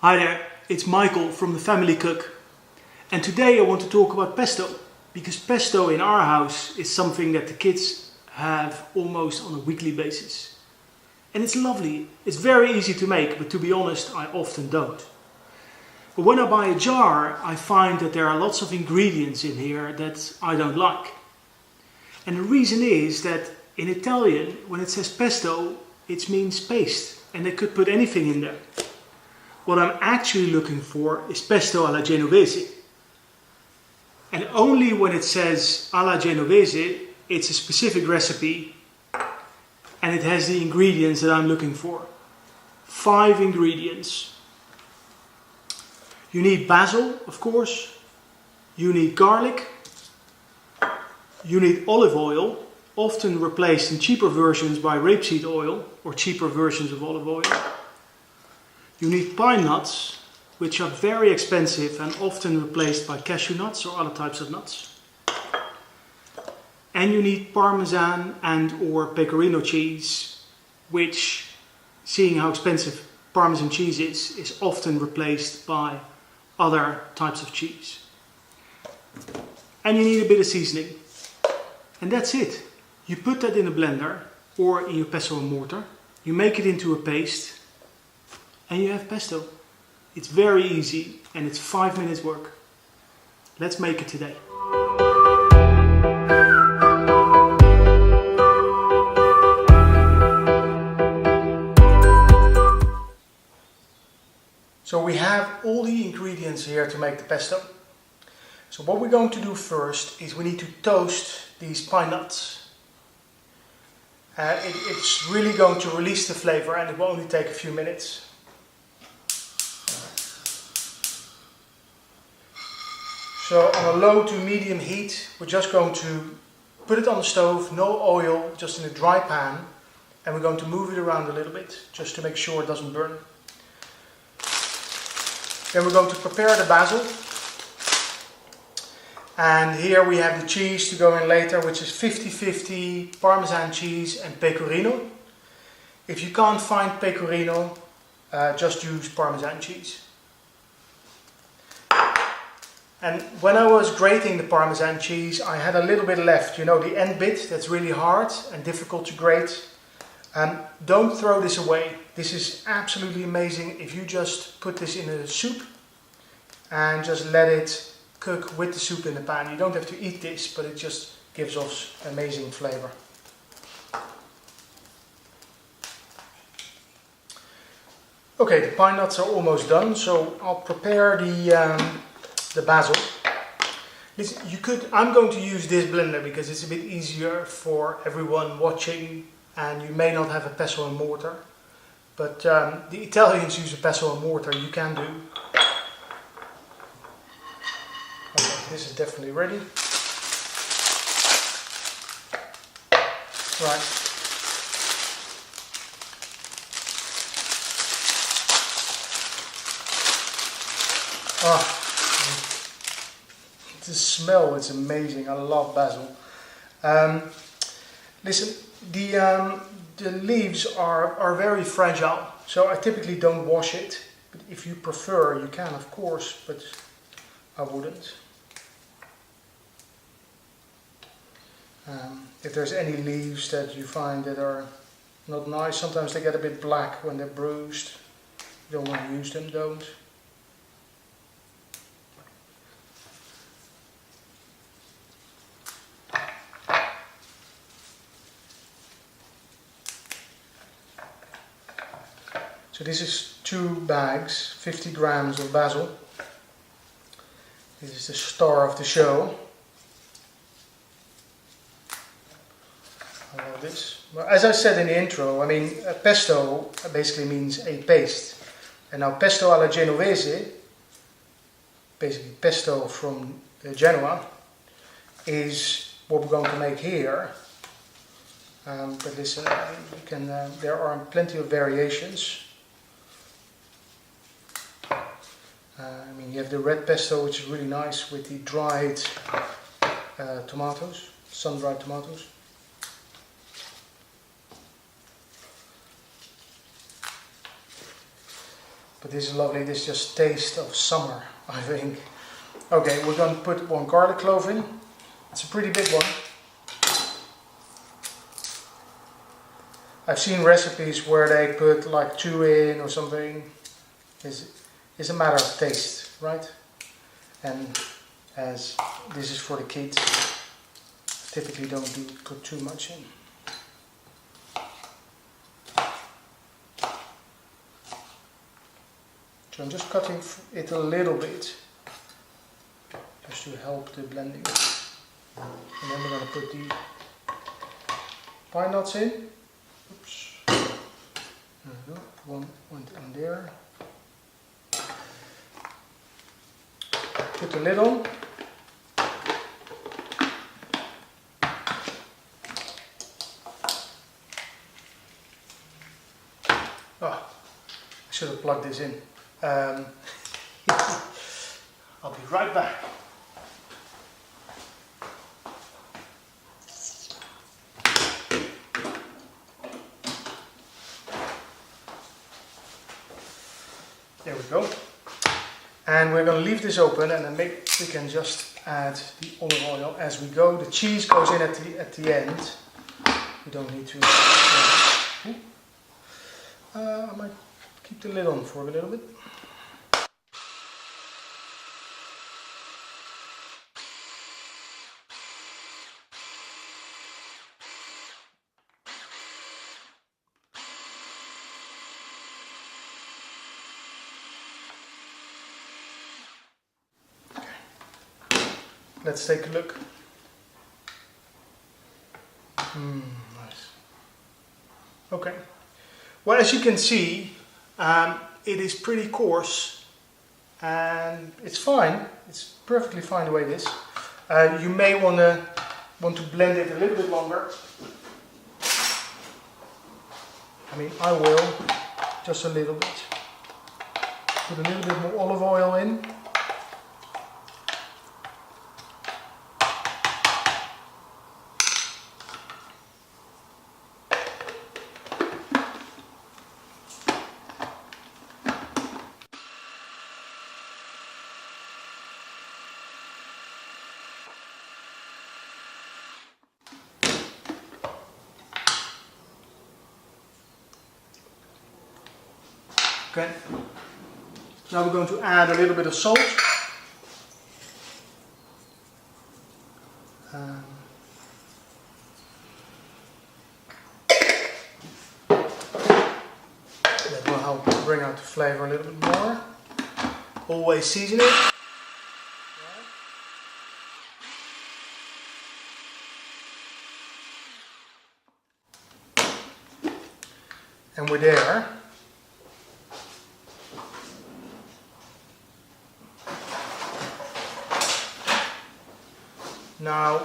Hi there, it's Michael from the Family Cook, and today I want to talk about pesto, because pesto in our house is something that the kids have almost on a weekly basis. And it's lovely, it's very easy to make, but to be honest I often don't. But when I buy a jar I find that there are lots of ingredients in here that I don't like. And the reason is that in Italian when it says pesto it means paste, and they could put anything in there. What I'm actually looking for is pesto alla Genovese. And only when it says alla Genovese, it's a specific recipe and it has the ingredients that I'm looking for. 5 ingredients. You need basil, of course. You need garlic. You need olive oil, often replaced in cheaper versions by rapeseed oil or cheaper versions of olive oil. You need pine nuts, which are very expensive and often replaced by cashew nuts or other types of nuts. And you need Parmesan and or pecorino cheese, which, seeing how expensive Parmesan cheese is often replaced by other types of cheese. And you need a bit of seasoning. And that's it. You put that in a blender or in your pestle and mortar. You make it into a paste. And you have pesto. It's very easy and it's 5 minutes work. Let's make it today. So we have all the ingredients here to make the pesto. So what we're going to do first is we need to toast these pine nuts. It's really going to release the flavor and it will only take a few minutes. So on a low to medium heat, we're just going to put it on the stove, no oil, just in a dry pan. And we're going to move it around a little bit, just to make sure it doesn't burn. Then we're going to prepare the basil. And here we have the cheese to go in later, which is 50-50 Parmesan cheese and pecorino. If you can't find pecorino, just use Parmesan cheese. And when I was grating the Parmesan cheese, I had a little bit left. You know, the end bit, that's really hard and difficult to grate. Don't throw this away. This is absolutely amazing if you just put this in a soup and just let it cook with the soup in the pan. You don't have to eat this, but it just gives us amazing flavor. Okay, the pine nuts are almost done, so I'll prepare the basil. Listen, I'm going to use this blender because it's a bit easier for everyone watching, and you may not have a pestle and mortar, but the Italians use a pestle and mortar. You can do. Okay, this is definitely ready. Right. Ah. The smell, it's amazing. I love basil. Listen, the leaves are very fragile, so I typically don't wash it. But if you prefer, you can, of course, but I wouldn't. If there's any leaves that you find that are not nice, sometimes they get a bit black when they're bruised. You don't want to use them, don't. So this is 2 bags, 50 grams of basil. This is the star of the show. I love this. Well, as I said in the intro, I mean, pesto basically means a paste. And now pesto alla Genovese, basically pesto from Genoa, is what we're going to make here. But listen, there are plenty of variations. I mean, you have the red pesto, which is really nice with the dried tomatoes, sun-dried tomatoes. But this is lovely, this is just taste of summer, I think. Okay, we're going to put 1 garlic clove in. It's a pretty big one. I've seen recipes where they put like 2 in or something. It's a matter of taste, right? And as this is for the kids, typically don't put too much in. So I'm just cutting it a little bit, just to help the blending. And then we're going to put the pine nuts in. Oops. There we go. One went in there. Put the lid on. Oh, I should have plugged this in. I'll be right back. There we go. And we're going to leave this open, and then we can just add the olive oil as we go. The cheese goes in at the end. We don't need to. I might keep the lid on for a little bit. Let's take a look. Nice. Okay. Well, as you can see, it is pretty coarse, and it's fine. It's perfectly fine the way it is. You may want to blend it a little bit longer. I mean, I will, just a little bit. Put a little bit more olive oil in. Okay, now we're going to add a little bit of salt. That will help bring out the flavor a little bit more. Always season it. And we're there. Now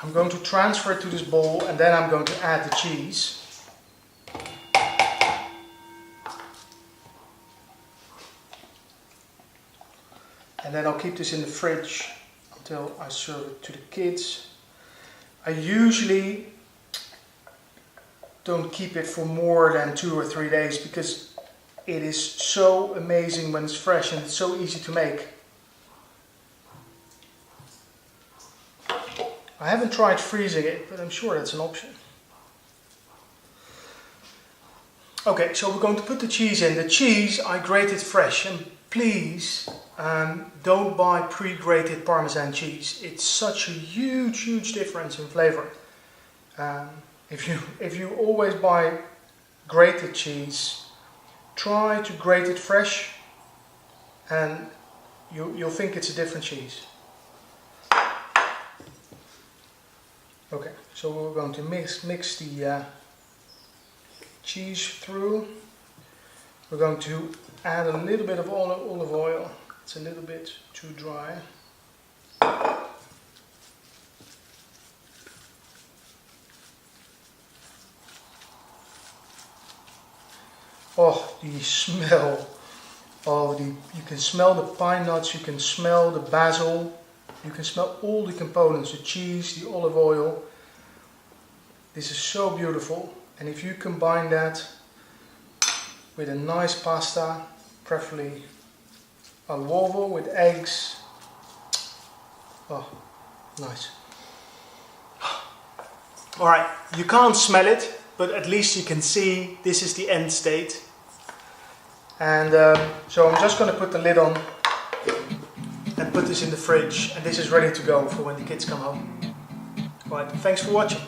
I'm going to transfer it to this bowl, and then I'm going to add the cheese. And then I'll keep this in the fridge until I serve it to the kids. I usually don't keep it for more than 2 or 3 days because it is so amazing when it's fresh and it's so easy to make. I haven't tried freezing it, but I'm sure that's an option. Okay, so we're going to put the cheese in. The cheese I grated fresh, and please don't buy pre-grated Parmesan cheese. It's such a huge difference in flavor. If you always buy grated cheese, try to grate it fresh, and you'll think it's a different cheese. Okay, so we're going to mix the cheese through. We're going to add a little bit of olive oil. It's a little bit too dry. Oh, the smell of you can smell the pine nuts, you can smell the basil. You can smell all the components, the cheese, the olive oil. This is so beautiful. And if you combine that with a nice pasta, preferably all'uovo with eggs. Oh, nice. Alright, you can't smell it, but at least you can see this is the end state. And so I'm just going to put the lid on and put this in the fridge, and this is ready to go for when the kids come home. Alright, thanks for watching.